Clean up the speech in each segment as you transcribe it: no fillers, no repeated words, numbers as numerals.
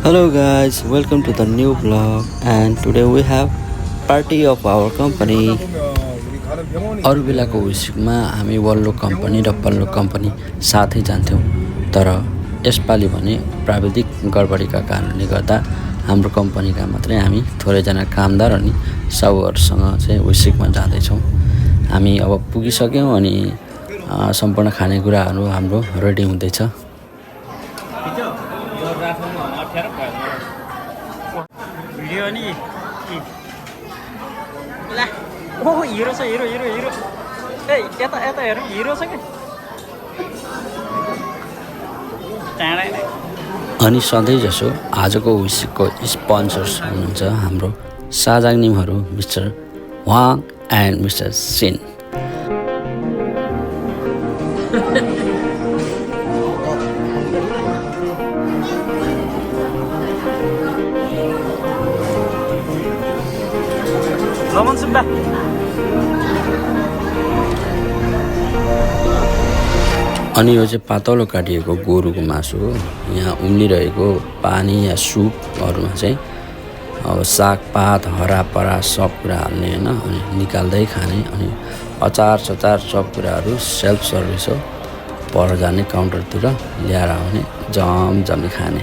Hello guys, welcome to the new vlog and today we have party of our company. अरू बेलाको विषयमा हामी वल्लो कम्पनी र पल्लो कम्पनी साथै जान्थ्यौं तर यसपालि भने प्राविधिक गडबडीका कारणले गर्दा हाम्रो कम्पनीका मात्रै हामी थोरै जना कामदार अनि साउहरुसँग चाहिँ विषयमा जाँदै छौं। हामी अब पुगिसक्यौं अनि सम्पूर्ण खानेकुराहरू हाम्रो रेडी हुँदैछ। भिडियो नि ला ओ हिरो छ हिरो हिरो हिरो ए यता यता हेरौँ हिरो छ के अनि सधैँ जसो आजको विषयको स्पोन्सर्स हुनुहुन्छ हाम्रो साजाङनिमहरू mister Wang and mister Sin. Subba अनि यो चाहिँ पातलो काटिएको गोरुको मासु हो। यहाँ उम्लिरहेको पानी या सुपहरुमा चाहिँ अब सागपात हरापरा सब कुरा हाल्ने हैन अनि निकाल्दै खाने अनि अचार सचार सब कुराहरु सेल्फ सर्भिस हो। पर जाने काउन्टरतिर ल्याएर आउने जमजमी खाने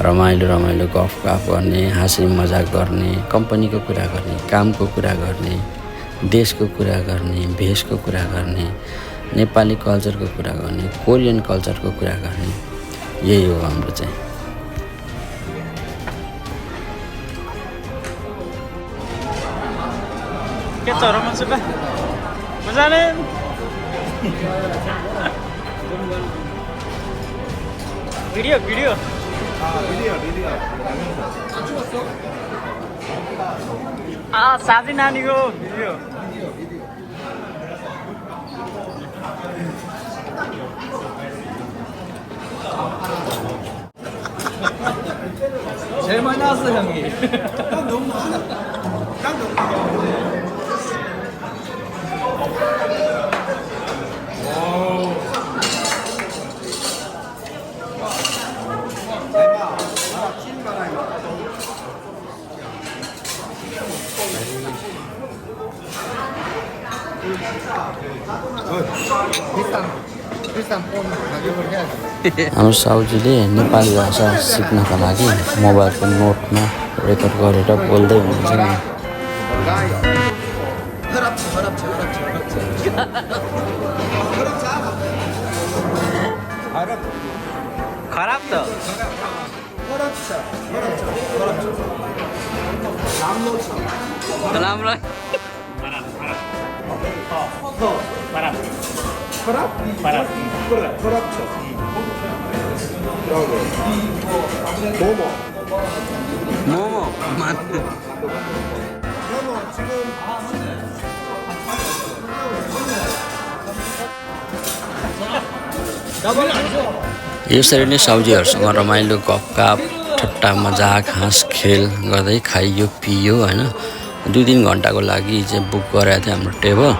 रमाइलो रमाइलो गफगाफ गर्ने हाँसी मजाक गर्ने कम्पनीको कुरा गर्ने कामको कुरा गर्ने देशको कुरा गर्ने भेषको कुरा गर्ने नेपाली कल्चरको कुरा गर्ने कोरियन कल्चरको कुरा गर्ने यही हो हाम्रो चाहिँ। के छ रमन सुब्बा मजाले भिडियो भिडियो साथी नानीको भिडियो 제일 많이 나왔어 형이. 너무 많아. 딱 너무 많아. हाम्रो साउजीले नेपाली भाषा सिक्नका लागि मोबाइलको नोटमा रेकर्ड गरेर बोल्दै हुनुहुन्छ नि। खराब त राम्रो 모모 यसरी नै साउजीहरुसँग रमाइलो गफगाफ ठट्टा मजाक हाँस खेल गर्दै खाइयो पियो हैन। 2-3 घण्टाको लागि चाहिँ बुक गरेको थियो हाम्रो टेबल।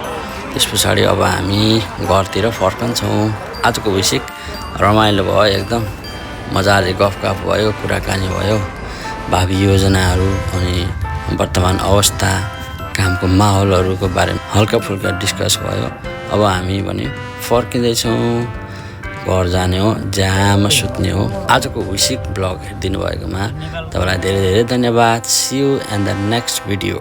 त्यसपछि अब हामी घरतिर फर्कन्छौं। आजको विषय रमाइलो भयो एकदम मजाले गफगाफ भयो कुराकानी भयो भावी योजनाहरू अनि वर्तमान अवस्था कामको माहौलहरुको बारेमा हल्का फुल्का डिस्कस भयो। अब हामी भने फर्किँदै छौं घर जाने हो जामा सुत्ने हो। आजको विषय ब्लग हेर्दिनु भएकोमा तपाईलाई धेरै धेरै धन्यवाद। See you in the next video.